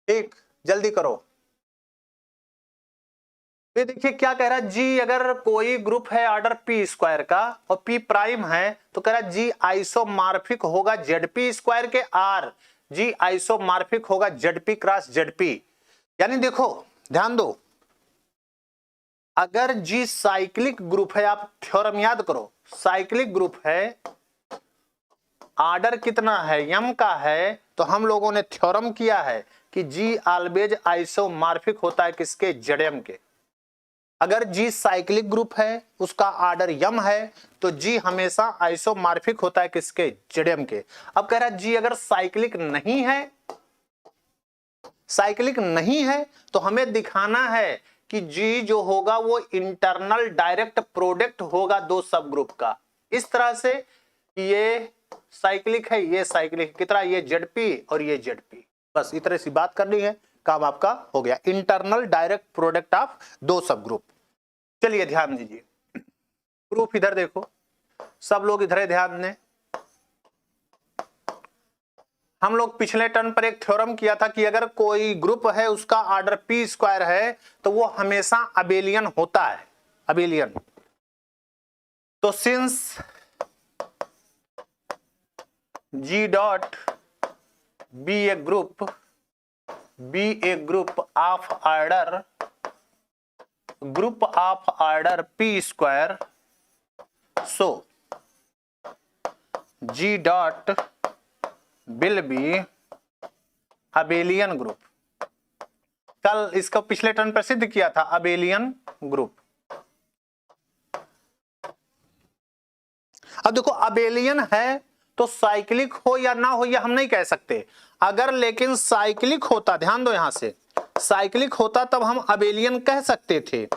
ठीक, जल्दी करो। ये देखिए क्या कह रहा है, जी अगर कोई ग्रुप है ऑर्डर पी स्क्वायर का और पी प्राइम है तो कह रहा है जी आइसोमॉर्फिक होगा जेडपी स्क्वायर के, आर जी आइसोमॉर्फिक होगा जेडपी क्रॉस जेडपी। यानी देखो ध्यान दो, अगर जी साइक्लिक ग्रुप है, आप थ्योरम याद करो, साइक्लिक ग्रुप है, ऑर्डर कितना है m का है, तो हम लोगों ने थ्योरम किया है कि जी ऑलवेज आइसोमॉर्फिक होता है किसके, जेडएम के। अगर जी साइक्लिक ग्रुप है, उसका ऑर्डर m है, तो जी हमेशा आइसोमॉर्फिक होता है किसके, जेडएम के। अब कह रहा है जी अगर साइक्लिक नहीं है, साइक्लिक नहीं है तो हमें दिखाना है कि जी जो होगा वो इंटरनल डायरेक्ट प्रोडक्ट होगा दो सब ग्रुप का। इस तरह से ये साइक्लिक है, ये साइक्लिक कितना, ये जेडपी और ये जेडपी। बस इतने सी बात करनी है, काम आपका हो गया, इंटरनल डायरेक्ट प्रोडक्ट ऑफ दो सब ग्रुप। चलिए ध्यान दीजिए, प्रूफ इधर देखो, सब लोग इधर ध्यान दें। हम लोग पिछले टर्न पर एक थ्योरम किया था कि अगर कोई ग्रुप है उसका ऑर्डर पी स्क्वायर है तो वो हमेशा अबेलियन होता है, अबेलियन। तो since G dot be a group, be a group of order, group of order P square, so G dot will be abelian group. कल इसको पिछले टर्न पर सिद्ध किया था, अबेलियन ग्रुप। अब देखो अबेलियन है तो साइक्लिक हो या ना हो यह हम नहीं कह सकते। अगर लेकिन साइक्लिक होता, ध्यान दो यहां से, साइक्लिक होता तब हम अबेलियन कह सकते थे,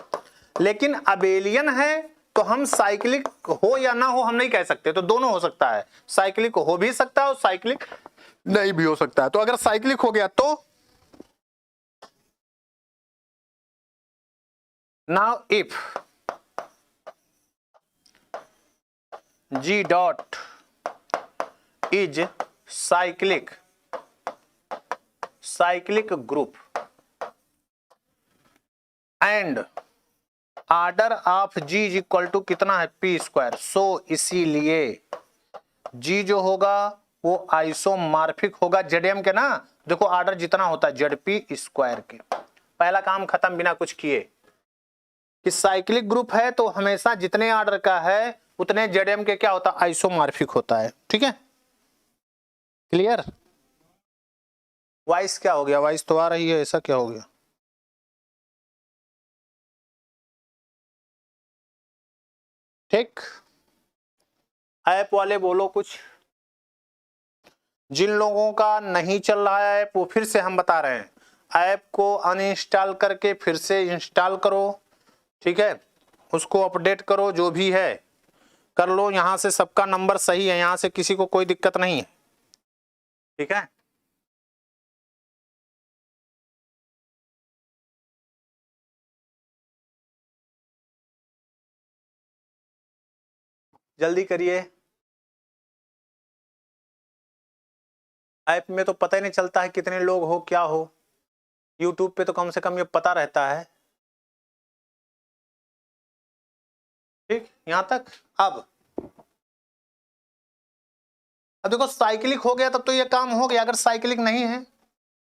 लेकिन अबेलियन है तो हम साइक्लिक हो या ना हो हम नहीं कह सकते। तो दोनों हो सकता है, साइक्लिक हो भी सकता है और साइक्लिक नहीं भी हो सकता है। तो अगर साइक्लिक हो गया तो now if G dot is cyclic, cyclic group and order of G is equal to कितना है, P स्क्वायर। सो इसीलिए G जो होगा वो आइसोमॉर्फिक होगा जेडएम के ना। देखो ऑर्डर जितना होता है जेडपी स्क्वायर के। पहला काम खत्म बिना कुछ किए कि साइक्लिक ग्रुप है तो हमेशा जितने ऑर्डर का है उतने जेडएम के क्या होता है, आइसोमॉर्फिक होता है। ठीक है, क्लियर। वॉइस क्या हो गया, वॉइस तो आ रही है, ऐसा क्या हो गया। ठीक, ऐप वाले बोलो कुछ। जिन लोगों का नहीं चल रहा है ऐप वो फिर से हम बता रहे हैं, ऐप को अनइंस्टॉल करके फिर से इंस्टॉल करो। ठीक है, उसको अपडेट करो, जो भी है कर लो। यहां से सबका नंबर सही है, यहां से किसी को कोई दिक्कत नहीं है। ठीक है, जल्दी करिए। ऐप में तो पता ही नहीं चलता है कितने लोग हो क्या हो, यूट्यूब पे तो कम से कम ये पता रहता है। ठीक, यहां तक। अब देखो साइक्लिक हो गया तब तो ये काम हो गया। अगर साइक्लिक नहीं है,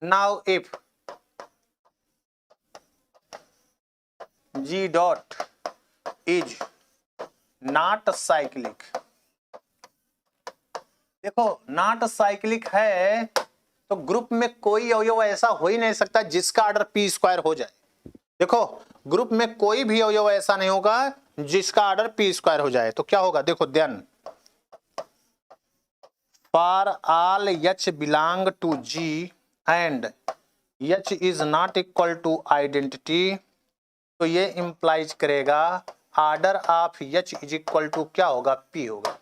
now if G dot is not cyclic, देखो नॉट साइक्लिक है तो ग्रुप में कोई अवयव ऐसा हो ही नहीं सकता जिसका ऑर्डर पी स्क्वायर हो जाए। देखो ग्रुप में कोई भी अवयव ऐसा नहीं होगा जिसका ऑर्डर पी स्क्वायर हो जाए। तो क्या होगा, देखो then for all H belong to G and H is not equal to identity, तो ये इंप्लाइज करेगा order of H is equal to क्या होगा, पी होगा।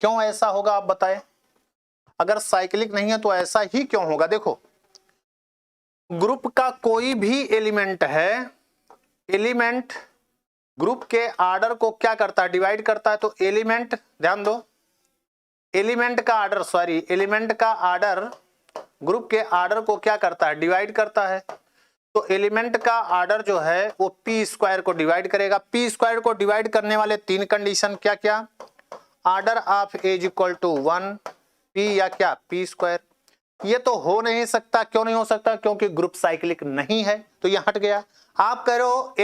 क्यों ऐसा होगा आप बताएं, अगर साइक्लिक नहीं है तो ऐसा ही क्यों होगा। देखो ग्रुप का कोई भी एलिमेंट है, एलिमेंट ग्रुप के ऑर्डर को क्या करता है, डिवाइड करता है। तो एलिमेंट, ध्यान दो, एलिमेंट का ऑर्डर, सॉरी एलिमेंट का ऑर्डर ग्रुप के आर्डर को क्या करता है, डिवाइड करता है। तो एलिमेंट का आर्डर जो है वो पी स्क्वायर को डिवाइड करेगा। पी स्क्वायर को डिवाइड करने वाले तीन कंडीशन क्या क्या, order of A is equal to 1 P या क्या पी स्क्वायर। ये तो हो नहीं सकता, क्यों नहीं हो सकता, क्योंकि ग्रुप साइक्लिक नहीं है, तो ये हट गया। आप कह रहे हो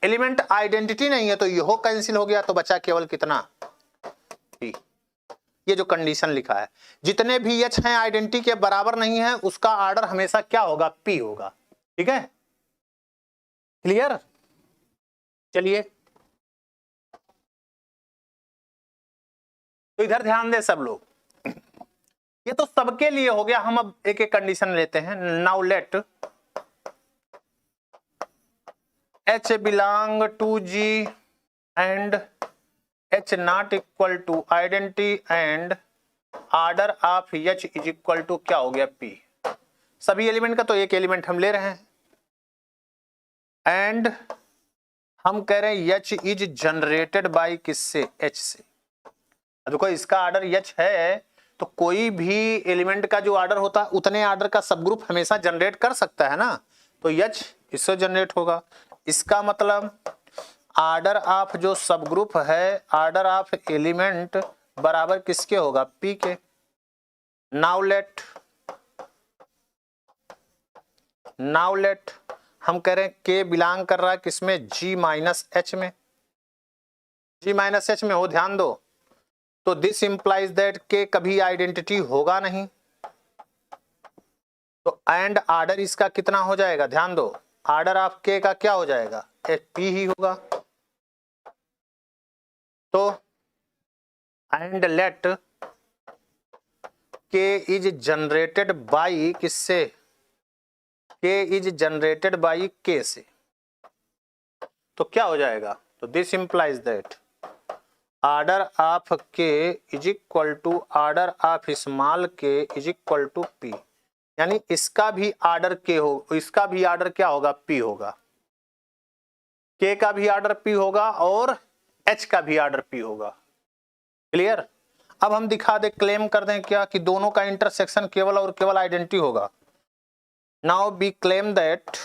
एलिमेंट आइडेंटिटी नहीं है, तो ये हो कैंसिल हो गया, तो बचा केवल कितना पी। ये जो कंडीशन लिखा है, जितने भी एच हैं आइडेंटिटी के बराबर नहीं है, उसका आर्डर हमेशा क्या होगा, पी होगा। ठीक है, क्लियर। चलिए तो इधर ध्यान दे सब लोग, ये तो सबके लिए हो गया। हम अब एक एक कंडीशन लेते हैं। Now let H belong to G and H not equal to identity and order of H is equal to क्या हो गया, पी। सभी एलिमेंट का तो एक एलिमेंट हम ले रहे हैं, एंड हम कह रहे हैं एच इज जनरेटेड बाय किससे, एच से। देखो इसका आर्डर एच है, तो कोई भी एलिमेंट का जो आर्डर होता है उतने आर्डर का सब ग्रुप हमेशा जनरेट कर सकता है ना, तो एच इससे जनरेट होगा। इसका मतलब आर्डर ऑफ जो सब ग्रुप है, आर्डर ऑफ एलिमेंट बराबर किसके होगा, पी के। नाउ लेट हम कह रहे हैं के बिलोंग कर रहा है किसमें, जी माइनस एच में। जी माइनस एच में हो, ध्यान दो, तो दिस इंप्लाइज दैट के कभी आइडेंटिटी होगा नहीं, तो एंड आर्डर इसका कितना हो जाएगा, ध्यान दो, आर्डर ऑफ के का क्या हो जाएगा, पी ही होगा। तो एंड लेट के इज जनरेटेड बाई किससे, के इज जनरेटेड बाई के से, तो क्या हो जाएगा, तो this implies that order of k is equal to order of small k is equal to p. यानी इसका भी आर्डर के हो, इसका भी आर्डर क्या होगा, पी होगा। के का भी आर्डर पी होगा और एच का भी आर्डर पी होगा। क्लियर। अब हम दिखा दे, क्लेम कर दें क्या कि दोनों का इंटरसेक्शन केवल और केवल आइडेंटिटी होगा। Now B claim that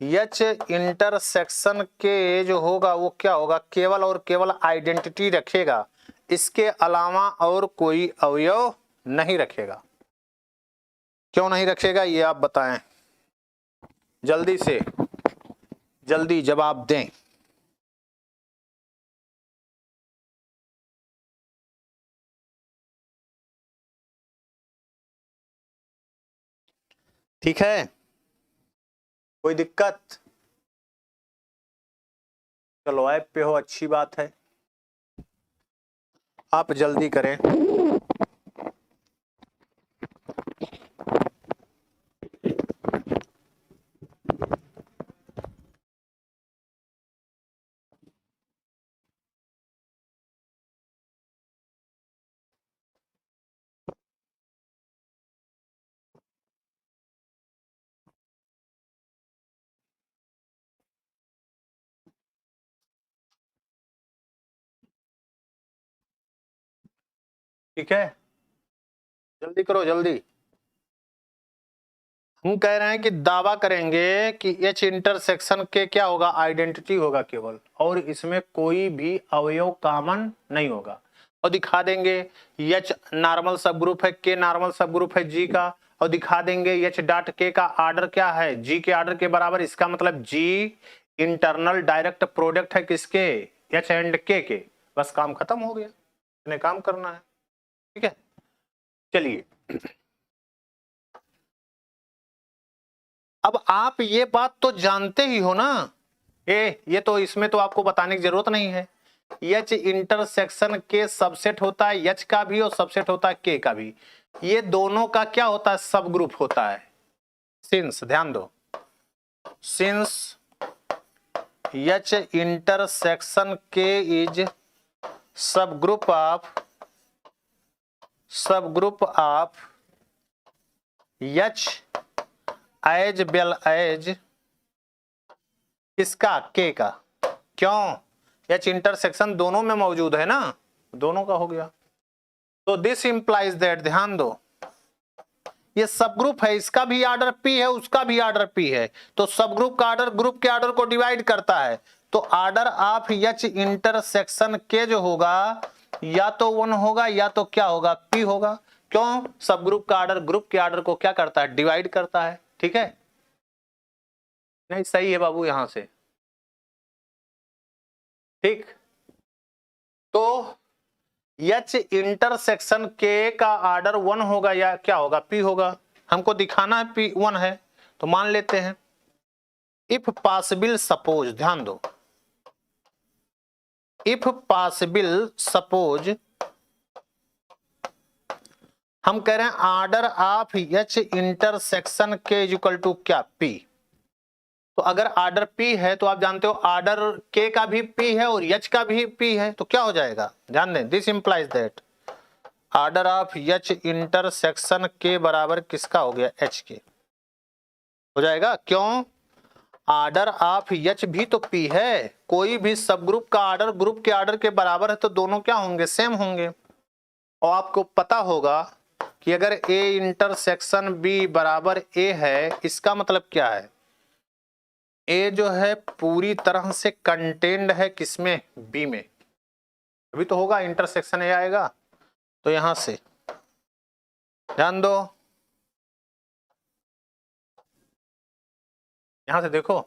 H intersection के जो होगा वो क्या होगा, केवल और केवल आइडेंटिटी रखेगा, इसके अलावा और कोई अवयव नहीं रखेगा। क्यों नहीं रखेगा ये आप बताएं, जल्दी से जल्दी जवाब दें। ठीक है, कोई दिक्कत, चलो ऐप पे हो, अच्छी बात है, आप जल्दी करें। ठीक है, जल्दी करो जल्दी। हम कह रहे हैं कि दावा करेंगे कि एच इंटरसेक्शन के क्या होगा, आइडेंटिटी होगा केवल, और इसमें कोई भी अवयव कॉमन नहीं होगा। और दिखा देंगे एच नॉर्मल सब ग्रुप है, के नॉर्मल सब ग्रुप है जी का, और दिखा देंगे एच डॉट के का आर्डर क्या है, जी के आर्डर के बराबर। इसका मतलब जी इंटरनल डायरेक्ट प्रोडक्ट है किसके, एच एंड के। बस काम खत्म हो गया, इतने काम करना है। ठीक है, चलिए अब आप ये बात तो जानते ही हो ना, ये तो इसमें तो आपको बताने की जरूरत नहीं है। एच इंटरसेक्शन के सबसेट होता है, एच का भी और सबसेट होता है के का भी। ये दोनों का क्या होता है, सब ग्रुप होता है। सिंस, ध्यान दो, since H intersection K is subgroup of H as well as इसका के का। क्यों, एच इंटरसेक्शन दोनों में मौजूद है ना, दोनों का हो गया। तो दिस इंप्लाइज दैट, ध्यान दो, ये सब ग्रुप है, इसका भी ऑर्डर पी है, उसका भी ऑर्डर पी है, तो सब ग्रुप का ऑर्डर ग्रुप के ऑर्डर को डिवाइड करता है। तो ऑर्डर ऑफ एच इंटरसेक्शन के जो होगा या तो 1 होगा या तो क्या होगा, पी होगा। क्यों? सब ग्रुप का ऑर्डर ग्रुप के ऑर्डर को क्या करता है, डिवाइड करता है। ठीक है, नहीं सही है बाबू यहां से। ठीक, तो एच इंटरसेक्शन के का ऑर्डर 1 होगा या क्या होगा, पी होगा। हमको दिखाना है पी 1 है, तो मान लेते हैं। इफ पॉसिबल सपोज, ध्यान दो, इफ पॉसिबल सपोज हम कह रहे हैं ऑर्डर ऑफ एच इंटरसेक्शन के इक्वल टू क्या, पी। तो अगर ऑर्डर पी है तो आप जानते हो ऑर्डर के का भी पी है और एच का भी पी है, तो क्या हो जाएगा, ध्यान दें, this implies that order of H intersection के बराबर किसका हो गया, एच के हो जाएगा। क्यों? ऑर्डर ऑफ एच भी तो पी है, कोई भी सब ग्रुप का ऑर्डर ग्रुप के ऑर्डर के बराबर है तो दोनों क्या होंगे, सेम होंगे। और आपको पता होगा कि अगर ए इंटरसेक्शन बी बराबर ए है, इसका मतलब क्या है, ए जो है पूरी तरह से कंटेन्ड है किसमें, बी में, अभी तो होगा इंटरसेक्शन ए आएगा। तो यहां से ध्यान दो, यहां से देखो,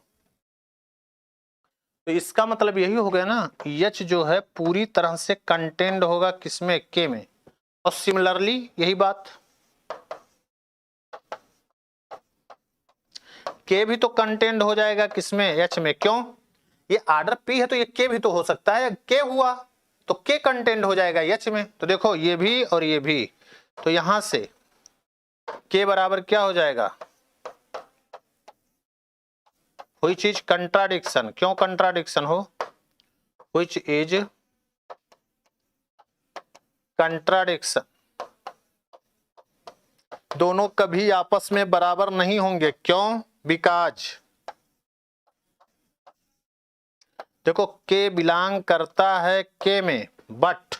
तो इसका मतलब यही हो गया ना, एच जो है पूरी तरह से कंटेन्ड होगा किसमें, के में। और सिमिलरली यही बात के भी तो कंटेन्ड हो जाएगा किसमें, एच में। क्यों? ये ऑर्डर पी है तो ये के भी तो हो सकता है, के हुआ तो के कंटेन्ड हो जाएगा एच में। तो देखो ये भी और ये भी, तो यहां से के बराबर क्या हो जाएगा, कोई चीज कंट्राडिक्शन। क्यों कंट्राडिक्शन हो, व्हिच इज कंट्राडिक्शन, दोनों कभी आपस में बराबर नहीं होंगे। क्यों? बिकॉज देखो के बिलोंग करता है के में, but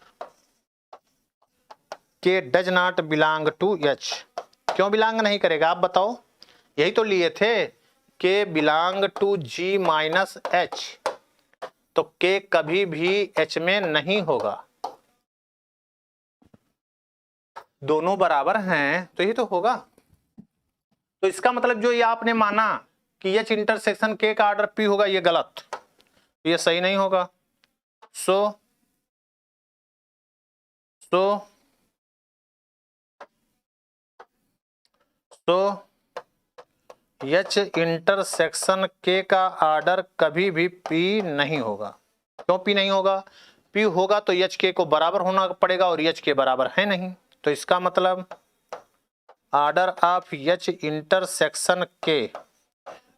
K does not belong to H. क्यों बिलोंग नहीं करेगा आप बताओ, यही तो लिए थे, K belong to G minus H, तो के कभी भी एच में नहीं होगा, दोनों बराबर हैं तो ये तो होगा। तो इसका मतलब जो ये आपने माना कि एच इंटरसेक्शन के का ऑर्डर पी होगा, ये गलत, ये सही नहीं होगा। सो एच इंटरसेक्शन के का ऑर्डर कभी भी पी नहीं होगा। क्यों पी नहीं होगा, पी होगा तो एच के को बराबर होना पड़ेगा और एच के बराबर है नहीं। तो इसका मतलब order of H intersection K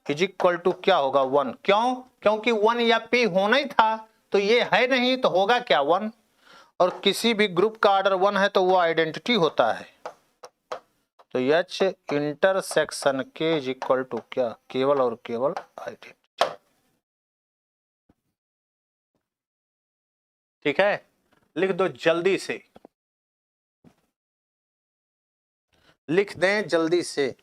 is equal to क्या होगा, 1। क्यों? क्योंकि 1 या पी होना ही था, तो ये है नहीं तो होगा क्या, 1। और किसी भी ग्रुप का ऑर्डर 1 है तो वो आइडेंटिटी होता है। तो H intersection K is equal to क्या, केवल और केवल आइडेंटिटी। ठीक है, लिख दो जल्दी से, लिख दें जल्दी से।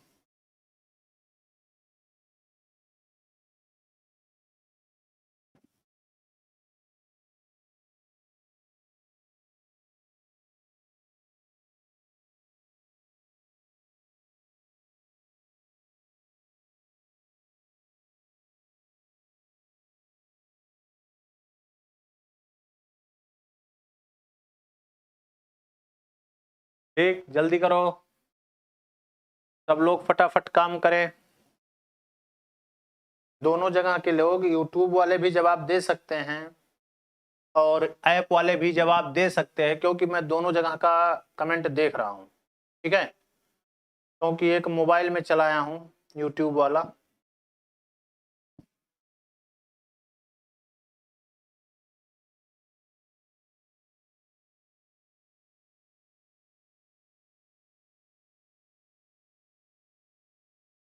ठीक, जल्दी करो, सब लोग फटाफट काम करें। दोनों जगह के लोग, यूट्यूब वाले भी जवाब दे सकते हैं और ऐप वाले भी जवाब दे सकते हैं, क्योंकि मैं दोनों जगह का कमेंट देख रहा हूं। ठीक है, क्योंकि एक मोबाइल में चलाया हूं यूट्यूब वाला।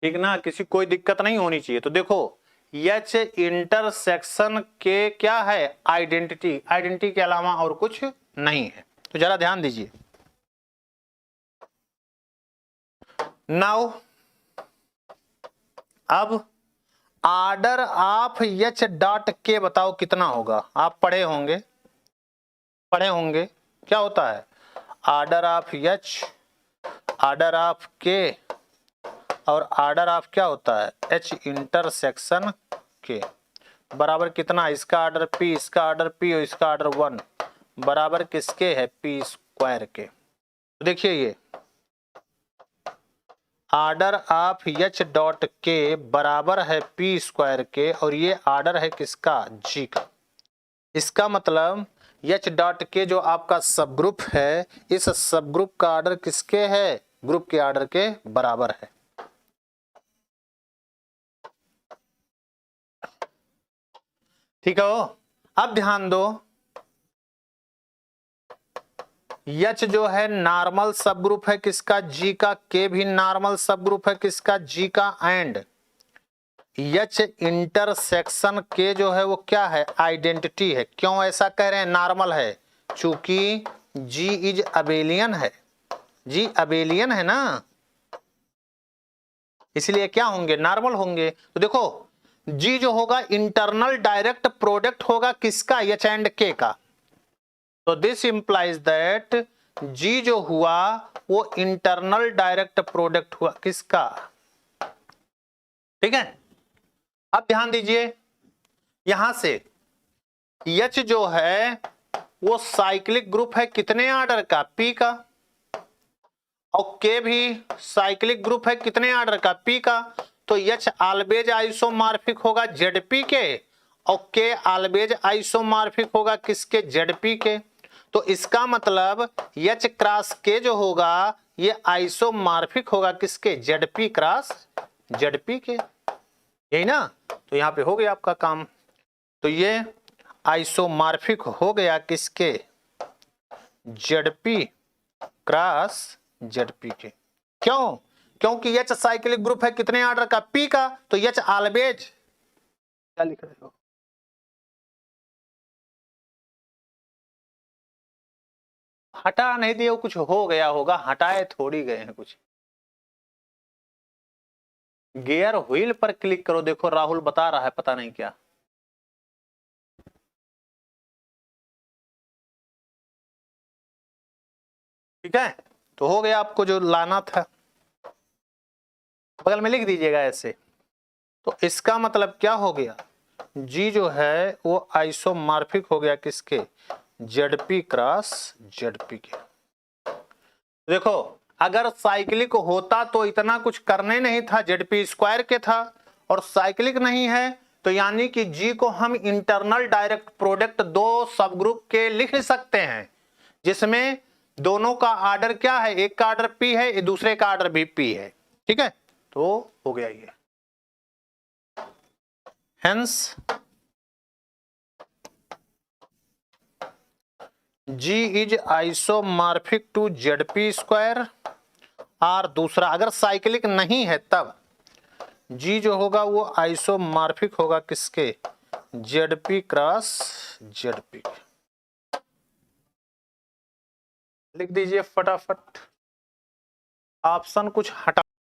ठीक ना, किसी कोई दिक्कत नहीं होनी चाहिए। तो देखो एच इंटरसेक्शन के क्या है, आइडेंटिटी, आइडेंटिटी के अलावा और कुछ नहीं है। तो जरा ध्यान दीजिए। नाउ अब आर्डर ऑफ एच डॉट के बताओ कितना होगा, आप पढ़े होंगे क्या होता है order of H, order of के और आर्डर ऑफ क्या होता है एच इंटरसेक्शन के बराबर कितना, इसका ऑर्डर पी, इसका ऑर्डर पी और इसका ऑर्डर 1 बराबर किसके है, पी स्क्वायर के। तो देखिए ये आर्डर ऑफ एच डॉट के बराबर है पी स्क्वायर के और ये आर्डर है किसका, जी का। इसका मतलब एच डॉट के जो आपका सब ग्रुप है, इस सब ग्रुप का ऑर्डर किसके है, ग्रुप के ऑर्डर के बराबर है। ठीक है। अब ध्यान दो, एच जो है नॉर्मल सब ग्रुप है किसका, जी का, के भी नॉर्मल सब ग्रुप है किसका, जी का, एंड एच इंटरसेक्शन के जो है वो क्या है, आइडेंटिटी है। क्यों ऐसा कह रहे हैं, नॉर्मल है, चूंकि जी इज अबेलियन है, जी अबेलियन है ना, इसलिए क्या होंगे, नॉर्मल होंगे। तो देखो जी जो होगा इंटरनल डायरेक्ट प्रोडक्ट होगा किसका, एच एंड के का। तो दिस इंप्लाइज दैट जी जो हुआ वो इंटरनल डायरेक्ट प्रोडक्ट हुआ किसका, ठीक है। अब ध्यान दीजिए, यहां से एच जो है वो साइक्लिक ग्रुप है कितने ऑर्डर का, पी का, और के भी साइक्लिक ग्रुप है कितने ऑर्डर का, पी का। तो एच ऑलवेज आइसोमॉर्फिक होगा जेडपी के और के ऑलवेज आइसोमॉर्फिक होगा किसके, जेडपी के। तो इसका मतलब एच क्रॉस के जो होगा ये आइसोमॉर्फिक होगा किसके, जेडपी क्रॉस जेडपी के, यही ना। तो यहां पे हो गया आपका काम। तो ये आइसोमॉर्फिक हो गया किसके, जेडपी क्रॉस जेडपी के। क्यों, क्योंकि एच साइक्लिक ग्रुप है कितने ऑर्डर का, पी का। तो एच ऑलवेज क्या लिख रहे हो, हटा नहीं दिए, कुछ हो गया होगा, हटाए थोड़ी गए हैं कुछ। गियर व्हील पर क्लिक करो, देखो राहुल बता रहा है पता नहीं क्या। ठीक है, तो हो गया, आपको जो लाना था बगल में लिख दीजिएगा ऐसे। तो इसका मतलब क्या हो गया, जी जो है वो आइसोमॉर्फिक हो गया किसके, जेडपी क्रॉस जेडपी के। देखो अगर साइक्लिक होता तो इतना कुछ करने नहीं था, जेडपी स्क्वायर के था, और साइक्लिक नहीं है तो यानी कि जी को हम इंटरनल डायरेक्ट प्रोडक्ट दो सब ग्रुप के लिख सकते हैं, जिसमें दोनों का ऑर्डर क्या है, एक का ऑर्डर पी है, दूसरे का ऑर्डर भी पी है। ठीक है, तो हो गया ये। Hence G is isomorphic to Z P square, और दूसरा अगर साइक्लिक नहीं है तब G जो होगा वो आइसोमॉर्फिक होगा किसके, जेडपी क्रॉस जेडपी। लिख दीजिए फटाफट, ऑप्शन कुछ हटा